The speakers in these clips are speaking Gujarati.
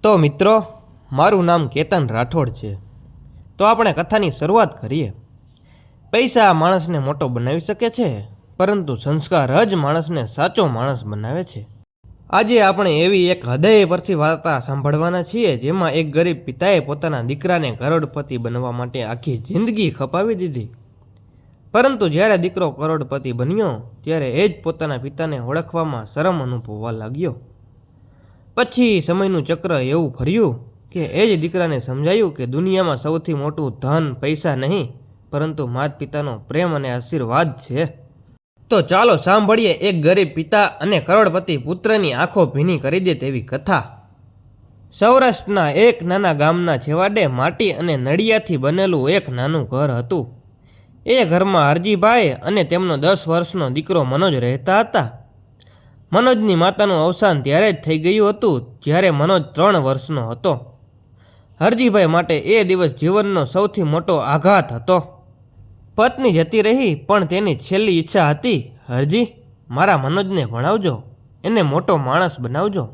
તો મિત્રો, મારું નામ કેતન રાઠોડ છે। તો આપણે કથાની શરૂઆત કરીએ। પૈસા માણસને મોટો બનાવી શકે છે, પરંતુ સંસ્કાર જ માણસને સાચો માણસ બનાવે છે। આજે આપણે એવી એક હૃદય પરથી વાર્તા સાંભળવાના છીએ, જેમાં એક ગરીબ પિતાએ પોતાના દીકરાને કરોડપતિ બનવા માટે આખી જિંદગી ખપાવી દીધી। પરંતુ જ્યારે દીકરો કરોડપતિ બન્યો, ત્યારે એ જ પોતાના પિતાને ઓળખવામાં શરમ અનુભવવા લાગ્યો। પછી સમયનું ચક્ર એવું ફર્યું કે એ જ દીકરાને સમજાયું કે દુનિયામાં સૌથી મોટું ધન પૈસા નહીં, પરંતુ માતા પિતાનો પ્રેમ અને આશીર્વાદ છે। તો ચાલો સાંભળીએ એક ગરીબ પિતા અને કરોડપતિ પુત્રની આંખો ભીની કરી દે તેવી કથા। સૌરાષ્ટ્રના એક નાના ગામના છેવાડે માટી અને નળિયાથી બનેલું એક નાનું ઘર હતું। એ ઘરમાં હરજીભાઈ અને તેમનો 10 વર્ષનો દીકરો મનોજ રહેતા હતા। મનોજની માતાનું અવસાન ત્યારે જ થઈ ગયું હતું જ્યારે મનોજ 3 વર્ષનો હતો। હરજીભાઈ માટે એ દિવસ જીવનનો સૌથી મોટો આઘાત હતો। પત્ની જતી રહી, પણ તેની છેલ્લી ઈચ્છા હતી, હરજી, મારા મનોજને ભણાવજો, એને મોટો માણસ બનાવજો।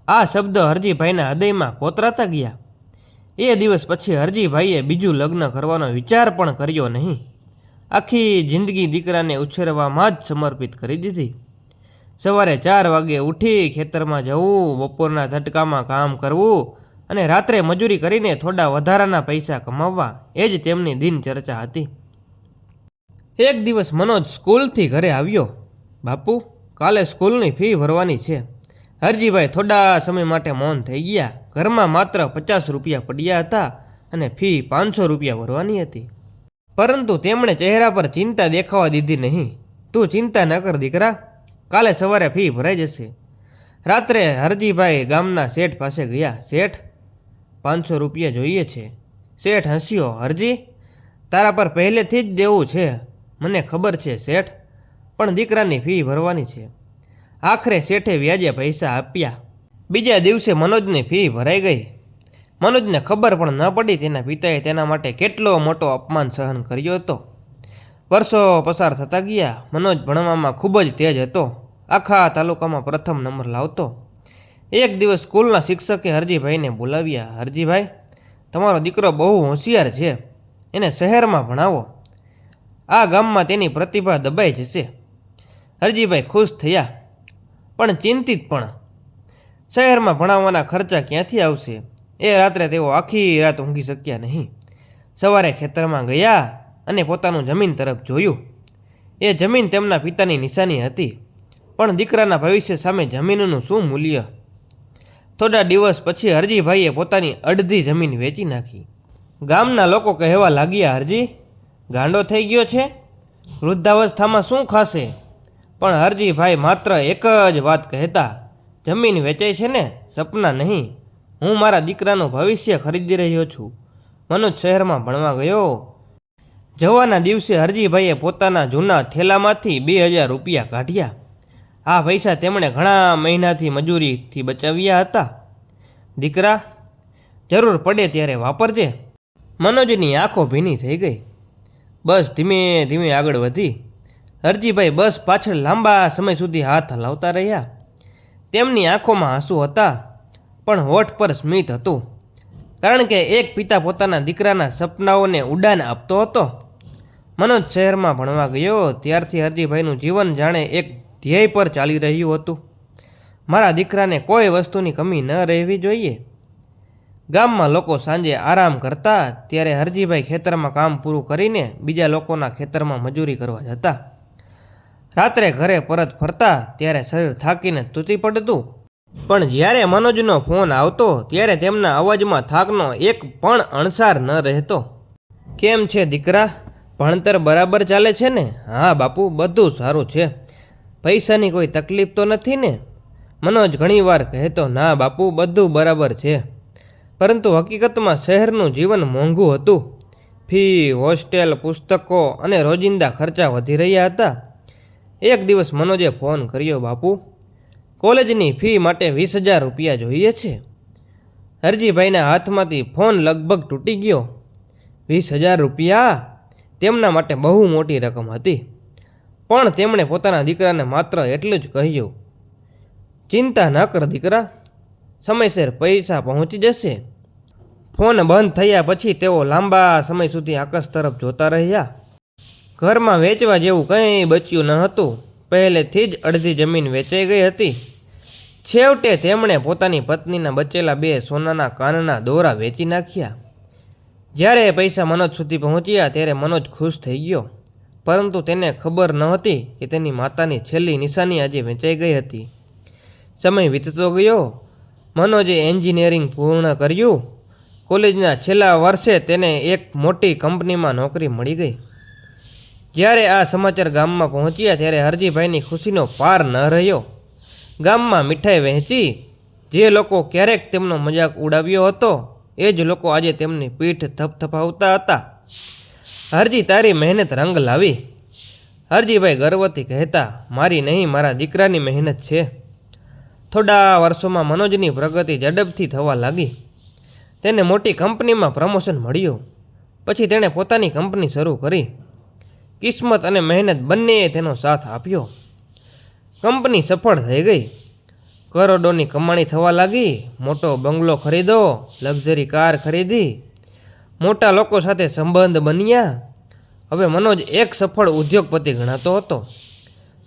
આ શબ્દ હરજીભાઈના હૃદયમાં કોતરાતા ગયા। એ દિવસ પછી હરજીભાઈએ બીજું લગ્ન કરવાનો વિચાર પણ કર્યો નહીં। આખી જિંદગી દીકરાને ઉછેરવામાં જ સમર્પિત કરી દીધી। સવારે 4 વાગે ઉઠી ખેતરમાં જવું, બપોરના તડકામાં કામ કરવું અને રાત્રે મજૂરી કરીને થોડા વધારાના પૈસા કમાવવા, એ જ તેમની દિનચર્યા હતી। એક દિવસ મનોજ સ્કૂલથી ઘરે આવ્યો। બાપુ, કાલે સ્કૂલની ફી ભરવાની છે। હરજીભાઈ થોડા સમય માટે મૌન થઈ ગયા। ઘરમાં માત્ર 50 રૂપિયા પડ્યા હતા અને ફી 500 રૂપિયા ભરવાની હતી। પરંતુ તેમણે ચહેરા પર ચિંતા દેખાવા દીધી નહીં। તું ચિંતા ન કર દીકરા, કાલે સવારે ફી ભરાઈ જશે। રાત્રે હરજીભાઈ ગામના શેઠ પાસે ગયા। શેઠ, 500 રૂપિયા જોઈએ છે। શેઠ હસ્યો। હરજી, તારા પર પહેલેથી જ દેવું છે, મને ખબર છે શેઠ, પણ દીકરાની ફી ભરવાની છે। આખરે શેઠે વ્યાજે પૈસા આપ્યા। બીજા દિવસે મનોજની ફી ભરાઈ ગઈ। મનોજને ખબર પણ ન પડી તેના પિતાએ તેના માટે કેટલો મોટો અપમાન સહન કર્યો હતો। વર્ષો પસાર થતા ગયા। મનોજ ભણવામાં ખૂબ જ તેજ હતો। આખા તાલુકામાં પ્રથમ નંબર લાવતો। એક દિવસ સ્કૂલના શિક્ષકે હરજીભાઈને બોલાવ્યા। હરજીભાઈ, તમારો દીકરો બહુ હોશિયાર છે, એને શહેરમાં ભણાવો, આ ગામમાં તેની પ્રતિભા દબાઈ જશે। હરજીભાઈ ખુશ થયા, પણ ચિંતિત પણ। શહેરમાં ભણાવવાના ખર્ચા ક્યાંથી આવશે? એ રાત્રે તેઓ આખી રાત ઊંઘી શક્યા નહીં। સવારે ખેતરમાં ગયા અને પોતાનું જમીન તરફ જોયું। એ જમીન તેમના પિતાની નિશાની હતી, પણ દીકરાના ભવિષ્ય સામે જમીનનું શું મૂલ્ય? થોડા દિવસ પછી હરજીભાઈએ પોતાની અડધી જમીન વેચી નાખી। ગામના લોકો કહેવા લાગ્યા, હરજી ગાંડો થઈ ગયો છે, વૃદ્ધાવસ્થામાં શું ખાશે? પણ હરજીભાઈ માત્ર એક જ વાત કહેતા, જમીન વેચાય છે ને, સપના નહીં। હું મારા દીકરાનું ભવિષ્ય ખરીદી રહ્યો છું। મનોજ શહેરમાં ભણવા ગયો। જવાના દિવસે હરજીભાઈએ પોતાના જૂના થેલામાંથી 2000 રૂપિયા કાઢ્યા। આ પૈસા તેમણે ઘણા મહિનાથી મજૂરીથી બચાવ્યા હતા। દીકરા, જરૂર પડે ત્યારે વાપરજે। મનોજની આંખો ભીની થઈ ગઈ। બસ ધીમે ધીમે આગળ વધી। હરજીભાઈ બસ પાછળ લાંબા સમય સુધી હાથ હલાવતા રહ્યા। તેમની આંખોમાં આંસુ હતા, પણ હોઠ પર સ્મિત હતું, કારણ કે એક પિતા પોતાના દીકરાના સપનાઓને ઉડાન આપતો હતો। મનોજ શહેરમાં ભણવા ગયો ત્યારથી હરજીભાઈનું જીવન જાણે એક ધ્યેય પર ચાલી રહ્યું હતું। મારા દીકરાને કોઈ વસ્તુની કમી ન રહેવી જોઈએ। ગામમાં લોકો સાંજે આરામ કરતા ત્યારે હરજીભાઈ ખેતરમાં કામ પૂરું કરીને બીજા લોકોના ખેતરમાં મજૂરી કરવા જતા। રાત્રે ઘરે પરત ફરતા ત્યારે શરીર થાકીને તૂટી પડતું, પણ જ્યારે મનોજનો ફોન આવતો ત્યારે તેમના અવાજમાં થાકનો એક પણ અણસાર ન રહેતો। કેમ છે દીકરા, ભણતર બરાબર ચાલે છે ને? હા બાપુ, બધું સારું છે, પૈસાની કોઈ તકલીફ તો નથી ને? મનોજ ઘણીવાર કહેતો, ના બાપુ, બધું બરાબર છે, પરંતુ હકીકતમાં શહેરનું જીવન મોંઘું હતું। ફી, હોસ્ટેલ, પુસ્તકો અને રોજિંદા ખર્ચા વધી રહ્યા હતા। એક દિવસ મનોજે ફોન કર્યો, બાપુ, કોલેજની ફી માટે 20,000 રૂપિયા જોઈએ છે। હરજીભાઈના હાથમાંથી ફોન લગભગ તૂટી ગયો। 20,000 રૂપિયા તેમના માટે બહુ મોટી રકમ હતી, પણ તેમણે પોતાના દીકરાને માત્ર એટલું જ કહ્યું, ચિંતા ન કર દીકરા, સમયસર પૈસા પહોંચી જશે. ફોન બંધ થયા પછી તેઓ લાંબા સમય સુધી આકાશ તરફ જોતા રહ્યા. ઘરમાં વેચવા જેવું કંઈ બચ્યું ન હતું. પહેલેથી જ અડધી જમીન વેચાઈ ગઈ હતી. છેવટે તેમણે પોતાની પત્નીના બચેલા 2 સોનાના કાનના દોરા વેચી નાખ્યા. જ્યારે પૈસા મનોજ સુધી પહોંચ્યા ત્યારે મનોજ ખુશ થઈ ગયો, પરંતુ તેને ખબર ન હતી કે તેની માતાની છેલ્લી નિશાની આજે વેચાઈ ગઈ હતી. સમય વીતતો ગયો. મનોજે એન્જિનિયરિંગ પૂર્ણ કર્યું. કોલેજના છેલ્લા વર્ષે તેને એક મોટી કંપનીમાં નોકરી મળી ગઈ. જ્યારે આ સમાચાર ગામમાં પહોંચ્યા ત્યારે હરજીભાઈની ખુશીનો પાર ન રહ્યો. ગામમાં મીઠાઈ વહેંચી. જે લોકો ક્યારેક તેમનો મજાક ઉડાવ્યો હતો એ જ લોકો આજે તેમની પીઠ થપથપાવતા હતા. હરજી, તારી મહેનત રંગ લાવી. હરજીભાઈ ગર્વથી કહેતા, મારી નહીં, મારા દીકરાની મહેનત છે. થોડા વર્ષોમાં મનોજની પ્રગતિ ઝડપથી થવા લાગી. તેને મોટી કંપનીમાં પ્રમોશન મળ્યું. પછી તેણે પોતાની કંપની શરૂ કરી. કિસ્મત અને મહેનત બંનેએ તેનો સાથ આપ્યો. કંપની સફળ થઈ ગઈ. કરોડોની કમાણી થવા લાગી. મોટો બંગલો ખરીદો, લક્ઝરી કાર ખરીદી, મોટા લોકો સાથે સંબંધ બન્યા. હવે મનોજ એક સફળ ઉદ્યોગપતિ ગણાતો હતો.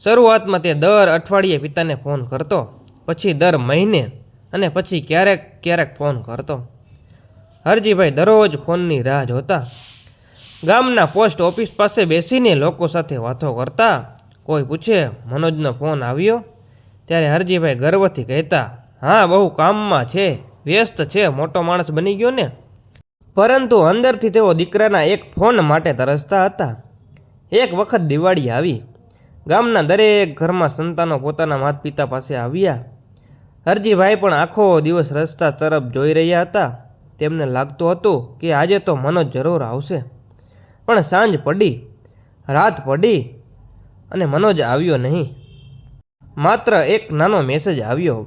શરૂઆતમાં તે દર અઠવાડિયે પિતાને ફોન કરતો, પછી દર મહિને, અને પછી ક્યારેક ફોન કરતો. હરજીભાઈ દરરોજ ફોનની રાહ જોતા. ગામના પોસ્ટ ઓફિસ પાસે બેસીને લોકો સાથે વાતો કરતા. કોઈ પૂછે, મનોજનો ફોન આવ્યો? ત્યારે હરજીભાઈ ગર્વથી કહેતા, હા, બહુ કામમાં છે, વ્યસ્ત છે, મોટો માણસ બની ગયો ને. પરંતુ અંદરથી તેઓ દીકરાના એક ફોન માટે તરસતા હતા. એક વખત દિવાળી આવી. ગામના દરેક ઘરમાં સંતાનો પોતાના માતા પિતા પાસે આવ્યા. હરજીભાઈ પણ આખો દિવસ રસ્તા તરફ જોઈ રહ્યા હતા. તેમને લાગતું હતું કે આજે તો મનોજ જરૂર આવશે. પણ સાંજ પડી, રાત પડી અને મનોજ આવ્યો નહીં. માત્ર એક નાનો મેસેજ આવ્યો,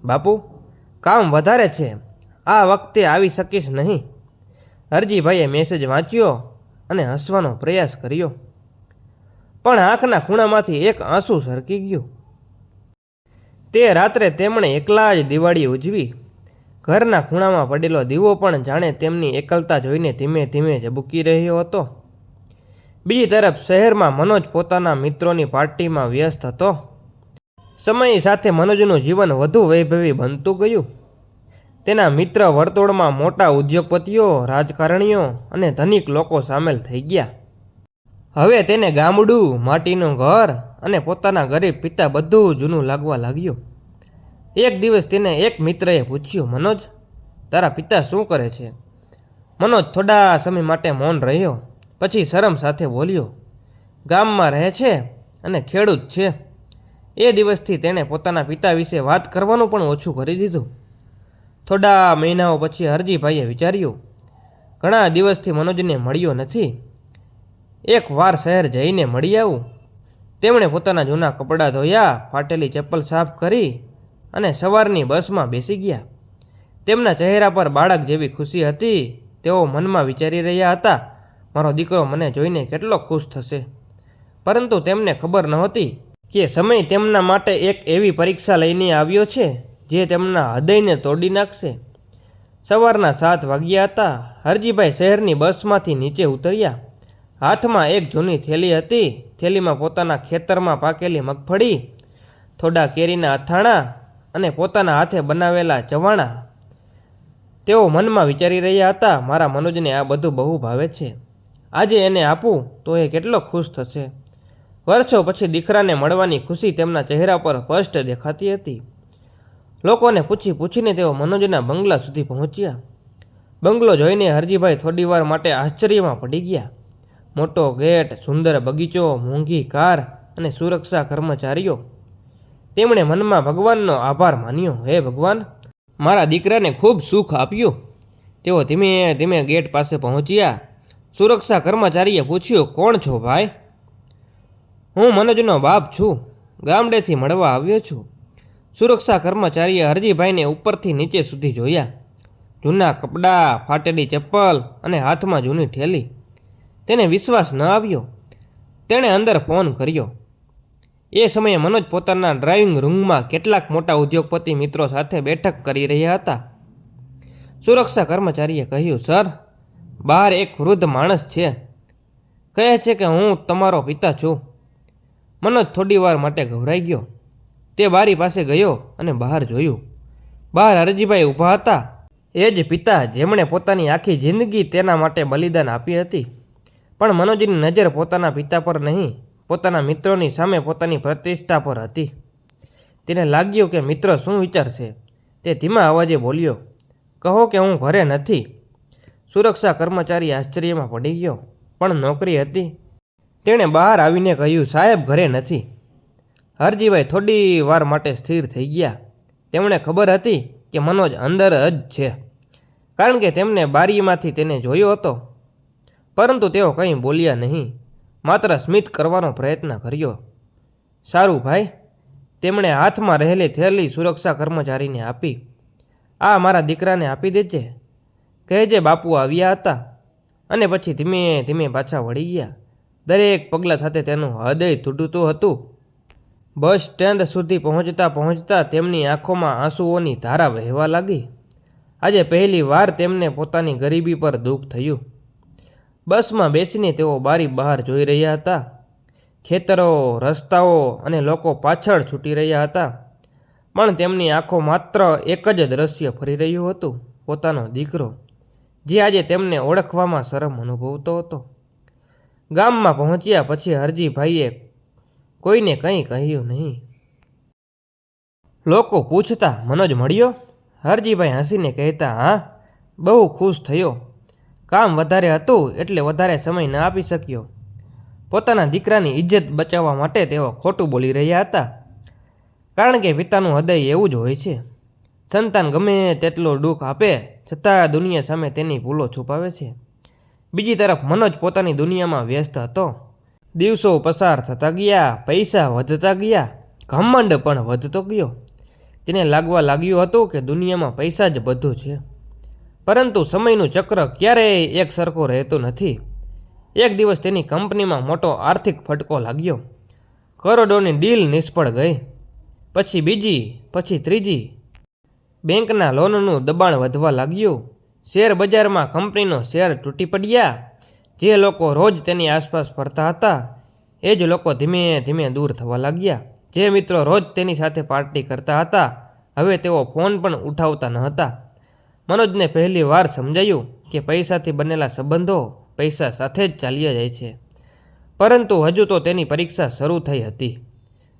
બાપુ, કામ વધારે છે, આ વખતે આવી શકીશ નહીં. હરજીભાઈએ મેસેજ વાંચ્યો અને હસવાનો પ્રયાસ કર્યો, પણ આંખના ખૂણામાંથી એક આંસુ સરકી ગયું. તે રાત્રે તેમણે એકલા જ દિવાળી ઉજવી. ઘરના ખૂણામાં પડેલો દીવો પણ જાણે તેમની એકલતા જોઈને ધીમે ધીમે ઝબૂકી રહ્યો હતો. બીજી તરફ શહેરમાં મનોજ પોતાના મિત્રોની પાર્ટીમાં વ્યસ્ત હતો. સમય સાથે મનોજનું જીવન વધુ વૈભવી બનતું ગયું. તેના મિત્ર વર્તુળમાં મોટા ઉદ્યોગપતિઓ, રાજકારણીઓ અને ધનિક લોકો સામેલ થઈ ગયા. હવે તેને ગામડું, માટીનું ઘર અને પોતાના ગરીબ પિતા બધું જૂનું લાગવા લાગ્યું. એક દિવસ તેને એક મિત્રએ પૂછ્યું, મનોજ, તારા પિતા શું કરે છે? મનોજ થોડા સમય માટે મૌન રહ્યો. પછી શરમ સાથે બોલ્યો, ગામમાં રહે છે અને ખેડૂત છે. એ દિવસથી તેણે પોતાના પિતા વિશે વાત કરવાનું પણ ઓછું કરી દીધું. થોડા મહિનાઓ પછી હરજીભાઈએ વિચાર્યું, ઘણા દિવસથી મનોજને મળ્યો નથી, એક વાર શહેર જઈને મળી આવું. તેમણે પોતાના જૂના કપડાં ધોયા, ફાટેલી ચપ્પલ સાફ કરી અને સવારની બસમાં બેસી ગયા. તેમના ચહેરા પર બાળક જેવી ખુશી હતી. તેઓ મનમાં વિચારી રહ્યા હતા, મારો દીકરો મને જોઈને કેટલો ખુશ થશે. પરંતુ તેમને ખબર નહોતી કે સમય તેમના માટે એક એવી પરીક્ષા લઈને આવ્યો છે જે તેમના હૃદયને તોડી નાખશે. સવારના 7 વાગ્યા હતા. હરજીભાઈ શહેરની બસમાંથી નીચે ઉતર્યા. હાથમાં એક જૂની થેલી હતી. થેલીમાં પોતાના ખેતરમાં પાકેલી મગફળી, થોડા કેરીના અથાણાં અને પોતાના હાથે બનાવેલા ચવાણા. તેઓ મનમાં વિચારી રહ્યા હતા, મારા મનોજને આ બધું બહુ ભાવે છે. આજે એને આપું તો એ કેટલો ખુશ થશે. વર્ષો પછી દીકરાને મળવાની ખુશી તેમના ચહેરા પર સ્પષ્ટ દેખાતી હતી. લોકોને પૂછીને તેઓ મનોજના બંગલા સુધી પહોંચ્યા. બંગલો જોઈને હરજીભાઈ થોડીવાર માટે આશ્ચર્યમાં પડી ગયા. મોટો ગેટ, સુંદર બગીચો, મોંઘી કાર અને સુરક્ષા કર્મચારીઓ. તેમણે મનમાં ભગવાનનો આભાર માન્યો, હે ભગવાન, મારા દીકરાને ખૂબ સુખ આપ્યું. તેઓ ધીમે ધીમે ગેટ પાસે પહોંચ્યા. સુરક્ષા કર્મચારીએ પૂછ્યું, કોણ છો ભાઈ? હું મનોજનો બાપ છું, ગામડેથી મળવા આવ્યો છું. સુરક્ષા કર્મચારીએ હરજીભાઈને ઉપરથી નીચે સુધી જોયા. જૂના કપડાં, ફાટેલી ચપ્પલ અને હાથમાં જૂની થેલી. તેને વિશ્વાસ ન આવ્યો. તેણે અંદર ફોન કર્યો. એ સમયે મનોજ પોતાના ડ્રાઇવિંગ રૂમમાં કેટલાક મોટા ઉદ્યોગપતિ મિત્રો સાથે બેઠક કરી રહ્યા હતા. સુરક્ષા કર્મચારીએ કહ્યું, સર, બહાર એક વૃદ્ધ માણસ છે. કહે છે કે હું તમારો પિતા છું. મનોજ થોડી વાર માટે ગભરાઈ ગયો. તે બારી પાસે ગયો અને બહાર જોયું. બહાર હરજીભાઈ ઊભા હતા. એ જ પિતા જેમણે પોતાની આખી જિંદગી તેના માટે બલિદાન આપી હતી. પણ મનોજની નજર પોતાના પિતા પર નહીં, પોતાના મિત્રોની સામે પોતાની પ્રતિષ્ઠા પર હતી. તેને લાગ્યું કે મિત્ર શું વિચારશે. તે ધીમા અવાજે બોલ્યો, કહો કે હું ઘરે નથી. સુરક્ષા કર્મચારી આશ્ચર્યમાં પડી ગયો, પણ નોકરી હતી. તેણે બહાર આવીને કહ્યું, સાહેબ ઘરે નથી. હરજીભાઈ થોડી વાર માટે સ્થિર થઈ ગયા. તેમણે ખબર હતી કે મનોજ અંદર જ છે, કારણ કે તેમને બારીમાંથી તેને જોયો હતો. પરંતુ તેઓ કંઈ બોલ્યા નહીં, માત્ર સ્મિત કરવાનો પ્રયત્ન કર્યો. સારું ભાઈ, તેમણે હાથમાં રહેલી થેલી સુરક્ષા કર્મચારીને આપી. આ મારા દીકરાને આપી દેજે. કહેજે બાપુ આવ્યા હતા. અને પછી ધીમે ધીમે પાછા વળી ગયા. દરેક પગલા સાથે તેનું હૃદય તૂટતું હતું. બસ સ્ટેન્ડ સુધી પહોંચતા પહોંચતા તેમની આંખોમાં આંસુઓની ધારા વહેવા લાગી. આજે પહેલી વાર તેમને પોતાની ગરીબી પર દુઃખ થયું. બસમાં બેસીને તેઓ બારી બહાર જોઈ રહ્યા હતા. ખેતરો, રસ્તાઓ અને લોકો પાછળ છૂટી રહ્યા હતા. પણ તેમની આંખો માત્ર એક જ દ્રશ્ય ફરી રહ્યું હતું, પોતાનો દીકરો, જે આજે તેમને ઓળખવામાં શરમ અનુભવતો હતો. ગામમાં પહોંચ્યા પછી હરજીભાઈએ કોઈને કંઈ કહ્યું નહીં. લોકો પૂછતા, મનોજ મળ્યો? હરજીભાઈ હસીને કહેતા, હા, બહુ ખુશ થયો. કામ વધારે હતું એટલે વધારે સમય ન આપી શક્યો. પોતાના દીકરાની ઇજ્જત બચાવવા માટે તેઓ ખોટું બોલી રહ્યા હતા, કારણ કે પિતાનું હૃદય એવું જ હોય છે. સંતાન ગમે તેટલું દુઃખ આપે છતાં દુનિયા સામે તેની ભૂલો છુપાવે છે. બીજી તરફ મનોજ પોતાની દુનિયામાં વ્યસ્ત હતો. દિવસો પસાર થતા ગયા, પૈસા વધતા ગયા, ઘમંડ પણ વધતો ગયો. તેને લાગવા લાગ્યું હતું કે દુનિયામાં પૈસા જ બધું છે. પરંતુ સમયનું ચક્ર ક્યારેય એક સરખો રહેતો નથી. એક દિવસ તેની કંપનીમાં મોટો આર્થિક ફટકો લાગ્યો. કરોડોની ડીલ નિષ્ફળ ગઈ. પછી બીજી, પછી ત્રીજી. બેંકના લોનનું દબાણ વધવા લાગ્યું. શેર બજારમાં કંપનીનો શેર તૂટી પડ્યા. જે લોકો રોજ તેની આસપાસ ફરતા હતા, એ જ લોકો ધીમે ધીમે દૂર થવા લાગ્યા. જે મિત્રો રોજ તેની સાથે પાર્ટી કરતા હતા, હવે તેઓ ફોન પણ ઉઠાવતા ન હતા. મનોજને પહેલી વાર સમજાયું કે પૈસાથી બનેલા સંબંધો પૈસા સાથે જ ચાલ્યા જાય છે. પરંતુ હજુ તો તેની પરીક્ષા શરૂ થઈ હતી.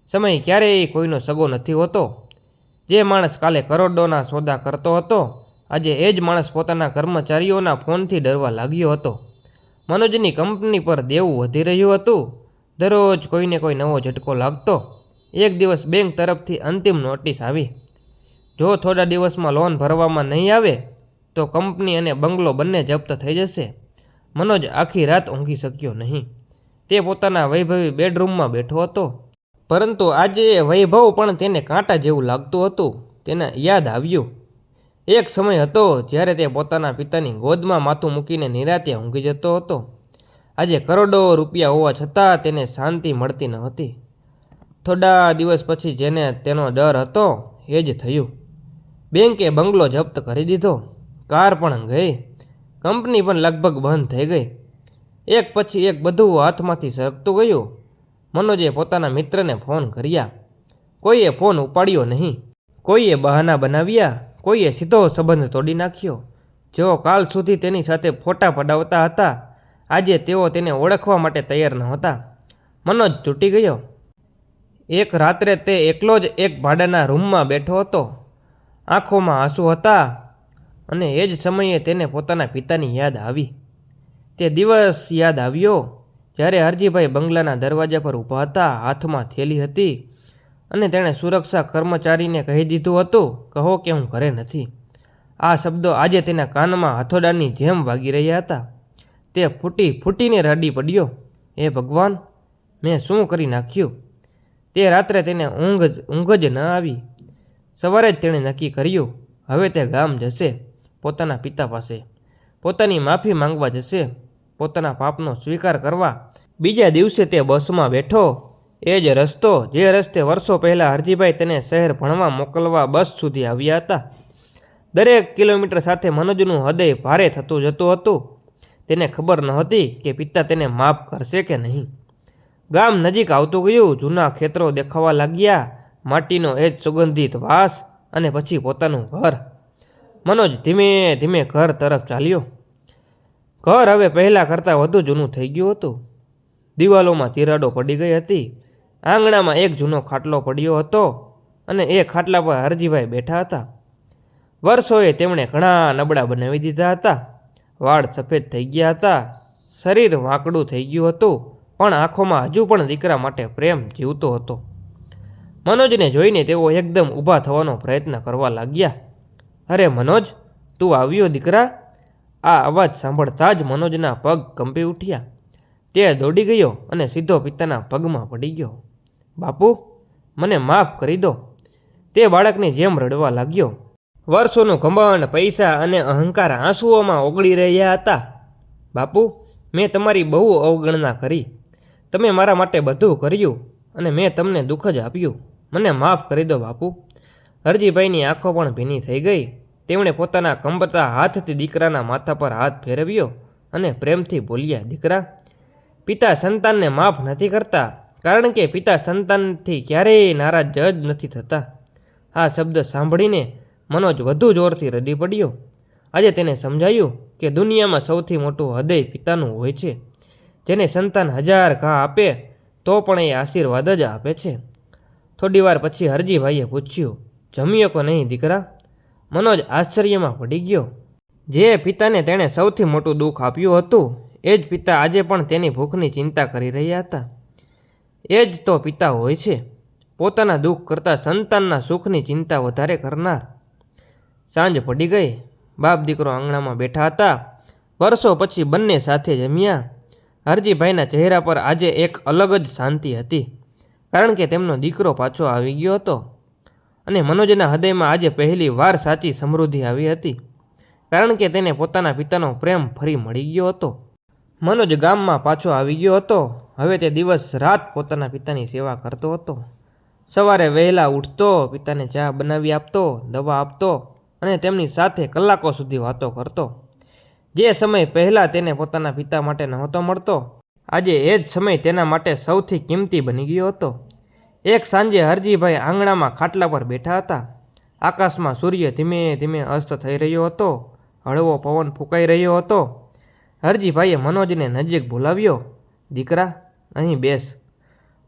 સમય ક્યારેય કોઈનો સગો નથી હોતો. જે માણસ કાલે કરોડોના સોદા કરતો હતો, આજે એ જ માણસ પોતાના કર્મચારીઓના ફોનથી ડરવા લાગ્યો હતો. મનોજની કંપની પર દેવું વધી રહ્યું હતું. દરરોજ કોઈને કોઈ નવો ઝટકો લાગતો. એક દિવસ બેંક તરફથી અંતિમ નોટિસ આવી. જો થોડા દિવસમાં લોન ભરવામાં નહીં આવે તો કંપની અને બંગલો બંને જપ્ત થઈ જશે. મનોજ આખી રાત ઊંઘી શક્યો નહીં. તે પોતાના વૈભવી બેડરૂમમાં બેઠો હતો. પરંતુ આજે એ વૈભવ પણ તેને કાંટા જેવું લાગતું હતું. તેને યાદ આવ્યું, એક સમય હતો જ્યારે તે પોતાના પિતાની ગોદમાં માથું મૂકીને નિરાતે ઊંઘી જતો હતો. આજે કરોડો રૂપિયા હોવા છતાં તેને શાંતિ મળતી ન હતી. થોડા દિવસ પછી જેને તેનો ડર હતો એ જ થયું. બેંકે બંગલો જપ્ત કરી દીધો. કાર પણ ગઈ. કંપની પણ લગભગ બંધ થઈ ગઈ. એક પછી એક બધું હાથમાંથી સરકતું ગયું. મનોજે પોતાના મિત્રને ફોન કર્યા. કોઈએ ફોન ઉપાડ્યો નહીં. કોઈએ બહાના બનાવ્યા. કોઈએ સીધો સંબંધ તોડી નાખ્યો. જેઓ કાલ સુધી તેની સાથે ફોટા પડાવતા હતા, આજે તેઓ તેને ઓળખવા માટે તૈયાર નહોતા. મનોજ તૂટી ગયો. એક રાત્રે તે એકલો જ એક ભાડાના રૂમમાં બેઠો હતો. આંખોમાં આંસુ હતા અને એ જ સમયે તેને પોતાના પિતાની યાદ આવી. તે દિવસ યાદ આવ્યો જ્યારે હરજીભાઈ બંગલાના દરવાજા પર ઊભા હતા. હાથમાં થેલી હતી અને તેણે સુરક્ષા કર્મચારીને કહી દીધું હતું, કહો કે હું ઘરે નથી. આ શબ્દો આજે તેના કાનમાં હથોડાની જેમ વાગી રહ્યા હતા. તે ફૂટીને રડી પડ્યો, હે ભગવાન, મેં શું કરી નાખ્યું? તે રાત્રે તેને ઊંઘ જ ન આવી. સવારે જ તેણે નક્કી કર્યું, હવે તે ગામ જશે, પોતાના પિતા પાસે, પોતાની માફી માંગવા જશે, પોતાના પાપનો સ્વીકાર કરવા. બીજા દિવસે તે બસમાં બેઠો. એ જ રસ્તો જે રસ્તે વર્ષો પહેલાં હરજીભાઈ તેને શહેર ભણવા મોકલવા બસ સુધી આવ્યા હતા. દરેક કિલોમીટર સાથે મનોજનું હૃદય ભારે થતું જતું હતું. તેને ખબર નહોતી કે પિતા તેને માફ કરશે કે નહીં. ગામ નજીક આવતું ગયું. જૂના ખેતરો દેખાવા લાગ્યા, માટીનો એ જ સુગંધિત વાસ, અને પછી પોતાનું ઘર. મનોજ ધીમે ધીમે ઘર તરફ ચાલ્યો. ઘર હવે પહેલાં કરતાં વધુ જૂનું થઈ ગયું હતું. દિવાલોમાં તિરાડો પડી ગઈ હતી. આંગણામાં એક જૂનો ખાટલો પડ્યો હતો અને એ ખાટલા પર હરજીભાઈ બેઠા હતા. વર્ષોએ તેમણે ઘણા નબળા બનાવી દીધા હતા. વાળ સફેદ થઈ ગયા હતા, શરીર વાંકડું થઈ ગયું હતું, પણ આંખોમાં હજુ પણ દીકરા માટે પ્રેમ જીવતો હતો. મનોજને જોઈને તેઓ એકદમ ઊભા થવાનો પ્રયત્ન કરવા લાગ્યા. અરે મનોજ, તું આવ્યો દીકરા? આ અવાજ સાંભળતા જ મનોજના પગ કંપી ઉઠ્યા. તે દોડી ગયો અને સીધો પિતાના પગમાં પડી ગયો. બાપુ, મને માફ કરી દો. તે બાળકની જેમ રડવા લાગ્યો. વર્ષોનું ઘમંડ, પૈસા અને અહંકાર આંસુઓમાં ઓગળી રહ્યા હતા. બાપુ, મેં તમારી બહુ અવગણના કરી. તમે મારા માટે બધું કર્યું અને મેં તમને દુઃખ જ આપ્યું. મને માફ કરી દો બાપુ. હરજીભાઈની આંખો પણ ભીની થઈ ગઈ. તેમણે પોતાના કંપતા હાથથી દીકરાના માથા પર હાથ ફેરવ્યો અને પ્રેમથી બોલ્યા, દીકરા, પિતા સંતાનને માફ નથી કરતા, કારણ કે પિતા સંતાનથી ક્યારેય નારાજ જ નથી થતા. આ શબ્દ સાંભળીને મનોજ વધુ જોરથી રડી પડ્યો. આજે તેને સમજાયું કે દુનિયામાં સૌથી મોટું હૃદય પિતાનું હોય છે. જેને સંતાન 1000 ઘા આપે તો પણ એ આશીર્વાદ જ આપે છે. થોડી વાર પછી હરજીભાઈએ પૂછ્યું, જમ્યો કે નહીં દીકરા? મનોજ આશ્ચર્યમાં પડી ગયો. જે પિતાને તેણે સૌથી મોટું દુઃખ આપ્યું હતું, એ જ પિતા આજે પણ તેની ભૂખની ચિંતા કરી રહ્યા હતા. એ જ તો પિતા હોય છે, પોતાના દુઃખ કરતાં સંતાનના સુખની ચિંતા વધારે કરનાર. સાંજ પડી ગઈ. બાપ દીકરો આંગણામાં બેઠા હતા. વર્ષો પછી બંને સાથે જમ્યા. હરજીભાઈના ચહેરા પર આજે એક અલગ જ શાંતિ હતી, કારણ કે તેમનો દીકરો પાછો આવી ગયો હતો. અને મનોજના હૃદયમાં આજે પહેલી વાર સાચી સમૃદ્ધિ આવી હતી, કારણ કે તેને પોતાના પિતાનો પ્રેમ ફરી મળી ગયો હતો. મનોજ ગામમાં પાછો આવી ગયો હતો. હવે તે દિવસ રાત પોતાના પિતાની સેવા કરતો હતો. સવારે વહેલા ઉઠતો, પિતાને ચા બનાવી આપતો, દવા આપતો અને તેમની સાથે કલાકો સુધી વાતો કરતો. જે સમય પહેલાં તેને પોતાના પિતા માટે નહોતો મળતો, આજે એ જ સમય તેના માટે સૌથી કિંમતી બની ગયો હતો. એક સાંજે હરજીભાઈ આંગણામાં ખાટલા પર બેઠા હતા. આકાશમાં સૂર્ય ધીમે ધીમે અસ્ત થઈ રહ્યો હતો. હળવો પવન ફૂંકાઈ રહ્યો હતો. હરજીભાઈએ મનોજને નજીક બોલાવ્યો. દીકરા, અહીં બેસ.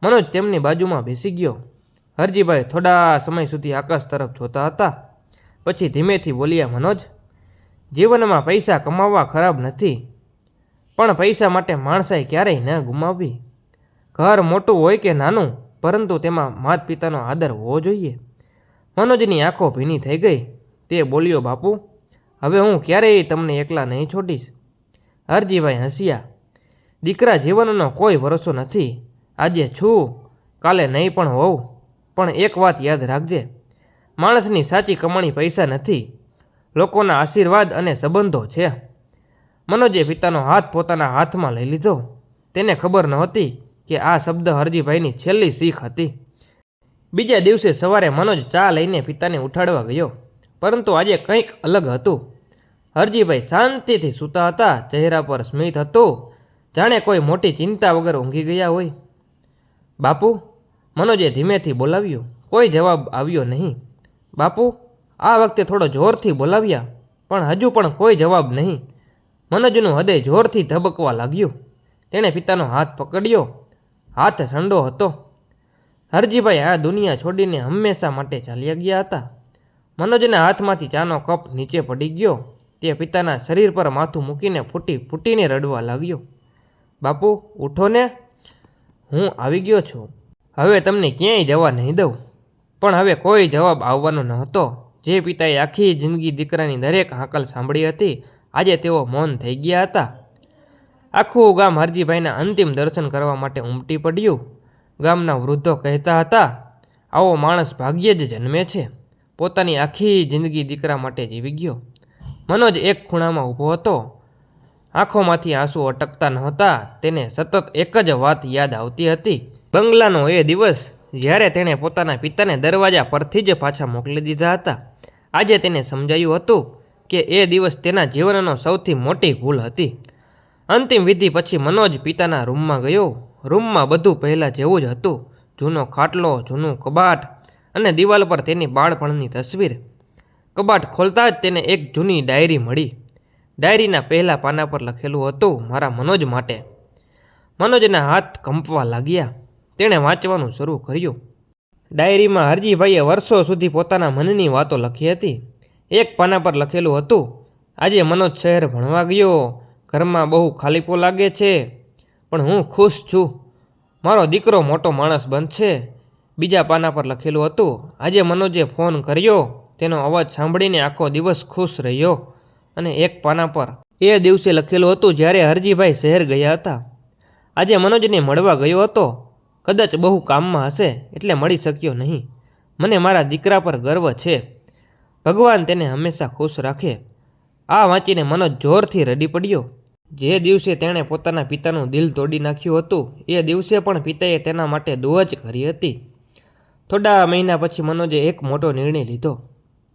મનોજ તેમની બાજુમાં બેસી ગયો. હરજીભાઈ થોડા સમય સુધી આકાશ તરફ જોતા હતા. પછી ધીમેથી બોલ્યા, મનોજ, જીવનમાં પૈસા કમાવવા ખરાબ નથી, પણ પૈસા માટે માણસાઈ ક્યારેય ન ગુમાવવી. ઘર મોટું હોય કે નાનું, પરંતુ તેમાં માતા પિતાનો આદર હોવો જોઈએ. મનોજની આંખો ભીની થઈ ગઈ. તે બોલ્યો, બાપુ, હવે હું ક્યારેય તમને એકલા નહીં છોડીશ. હરજીભાઈ હસ્યા. દીકરા, જીવનનો કોઈ ભરોસો નથી. આજે છું, કાલે નહીં પણ હોઉં. પણ એક વાત યાદ રાખજે, માણસની સાચી કમાણી પૈસા નથી, લોકોના આશીર્વાદ અને સંબંધો છે. મનોજે પિતાનો હાથ પોતાના હાથમાં લઈ લીધો. તેને ખબર નહોતી કે આ શબ્દ હરજીભાઈની છેલ્લી શીખ હતી. બીજા દિવસે સવારે મનોજ ચા લઈને પિતાને ઉઠાડવા ગયો, પરંતુ આજે કંઈક અલગ હતું. હરજીભાઈ શાંતિથી સૂતા હતા. ચહેરા પર સ્મિત હતું, જાણે કોઈ મોટી ચિંતા વગર ઊંઘી ગયા હોય. બાપુ, મનોજે ધીમેથી બોલાવ્યું. કોઈ જવાબ આવ્યો નહીં. બાપુ, આ વખતે થોડો જોરથી બોલાવ્યા, પણ હજુ પણ કોઈ જવાબ નહીં. મનોજનું હૃદય જોરથી ધબકવા લાગ્યું. તેણે પિતાનો હાથ પકડ્યો. હાથ ઠંડો હતો. હરજીભાઈ આ દુનિયા છોડીને હંમેશા માટે ચાલ્યા ગયા હતા. મનોજના હાથમાંથી ચાનો કપ નીચે પડી ગયો. તે પિતાના શરીર પર માથું મૂકીને ફૂટીને રડવા લાગ્યો. બાપુ, ઉઠો ને, હું આવી ગયો છું. હવે તમને ક્યાંય જવા નહીં દઉં. પણ હવે કોઈ જવાબ આવવાનો નહોતો. જે પિતાએ આખી જિંદગી દીકરાની દરેક હાકલ સાંભળી હતી, આજે તેઓ મૌન થઈ ગયા હતા. આખું ગામ હરજીભાઈના અંતિમ દર્શન કરવા માટે ઉમટી પડ્યું. ગામના વૃદ્ધો કહેતા હતા, આવો માણસ ભાગ્યે જ જન્મે છે. પોતાની આખી જિંદગી દીકરા માટે જીવી ગયો. મનોજ એક ખૂણામાં ઊભો હતો. આંખોમાંથી આંસુ અટકતા નહોતા. તેને સતત એક જ વાત યાદ આવતી હતી બંગલાનો એ દિવસ જ્યારે તેણે પોતાના પિતાને દરવાજા પરથી જ પાછા મોકલી દીધા હતા, આજે તેને સમજાયું હતું કે એ દિવસ તેના જીવનનો સૌથી મોટી ભૂલ હતી. અંતિમ વિધિ પછી મનોજ પિતાના રૂમમાં ગયો. રૂમમાં બધું પહેલાં જેવું જ હતું. જૂનો ખાટલો, જૂનું કબાટ અને દિવાલ પર તેની બાળપણની તસવીર. કબાટ ખોલતા જ તેને એક જૂની ડાયરી મળી. ડાયરીના પહેલા પાના પર લખેલું હતું, મારા મનોજ માટે. મનોજના હાથ કંપવા લાગ્યા. તેણે વાંચવાનું શરૂ કર્યું. ડાયરીમાં હરજીભાઈએ વર્ષો સુધી પોતાના મનની વાતો લખી હતી. એક પાના પર લખેલું હતું, આજે મનોજ શહેર ભણવા ગયો. ઘરમાં બહુ ખાલીપો લાગે છે, પણ હું ખુશ છું. મારો દીકરો મોટો માણસ બનશે. બીજા પાના પર લખેલું હતું, આજે મનોજે ફોન કર્યો. તેનો અવાજ સાંભળીને આખો દિવસ ખુશ રહ્યો. અને એક પાના પર એ દિવસે લખેલું હતું, જ્યારે હરજીભાઈ શહેર ગયા હતા. આજે મનોજને મળવા ગયો હતો. કદાચ બહુ કામમાં હશે એટલે મળી શક્યો નહીં. મને મારા દીકરા પર ગર્વ છે. ભગવાન તેને હંમેશા ખુશ રાખે. આ વાંચીને મનોજ જોરથી રડી પડ્યો. જે દિવસે તેણે પોતાના પિતાનું દિલ તોડી નાખ્યું હતું, એ દિવસે પણ પિતાએ તેના માટે દુઆ જ કરી હતી. થોડા મહિના પછી મનોજે એક મોટો નિર્ણય લીધો.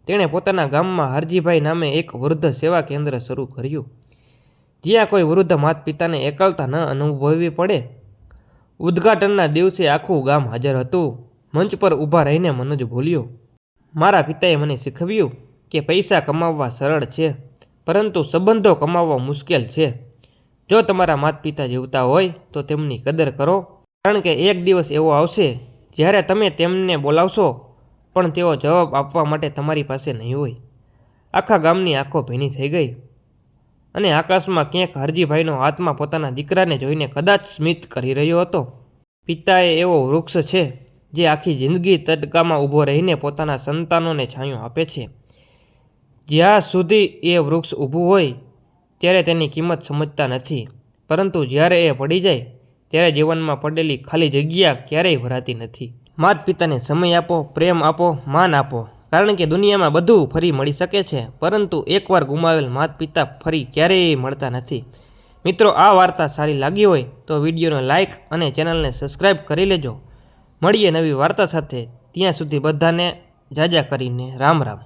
તેણે પોતાના ગામમાં હરજીભાઈ નામે એક વૃદ્ધ સેવા કેન્દ્ર શરૂ કર્યું, જ્યાં કોઈ વૃદ્ધ માતા પિતાને એકલતા ન અનુભવવી પડે. ઉદ્ઘાટનના દિવસે આખું ગામ હાજર હતું. મંચ પર ઊભા રહીને મનોજ બોલ્યો, મારા પિતાએ મને શીખવ્યું કે પૈસા કમાવવા સરળ છે, પરંતુ સંબંધો કમાવવા મુશ્કેલ છે. જો તમારા માતા પિતા જીવતા હોય તો તેમની કદર કરો, કારણ કે એક દિવસ એવો આવશે જ્યારે તમે તેમને બોલાવશો પણ તેઓ જવાબ આપવા માટે તમારી પાસે નહીં હોય. આખા ગામની આંખો ભીની થઈ ગઈ અને આકાશમાં ક્યાંક હરજીભાઈનો આત્મા પોતાના દીકરાને જોઈને કદાચ સ્મિત કરી રહ્યો હતો. પિતા એ એવો વૃક્ષ છે જે આખી જિંદગી તડકામાં ઊભો રહીને પોતાના સંતાનોને છાંયો આપે છે. જ્યાં સુધી એ વૃક્ષ ઊભું હોય ત્યારે તેની કિંમત સમજતા નથી, પરંતુ જ્યારે એ પડી જાય ત્યારે જીવનમાં પડેલી ખાલી જગ્યા ક્યારેય ભરાતી નથી. માતા પિતાને સમય આપો, પ્રેમ આપો, માન આપો, કારણ કે દુનિયામાં બધું ફરી મળી શકે છે, પરંતુ એકવાર ગુમાવેલ માતા પિતા ફરી ક્યારેય મળતા નથી. મિત્રો, આ વાર્તા સારી લાગી હોય તો વિડીયોને લાઇક અને ચેનલને સબસ્ક્રાઈબ કરી લેજો. મળીએ નવી વાર્તા સાથે. ત્યાં સુધી બધાને જાજા કરીને રામ રામ.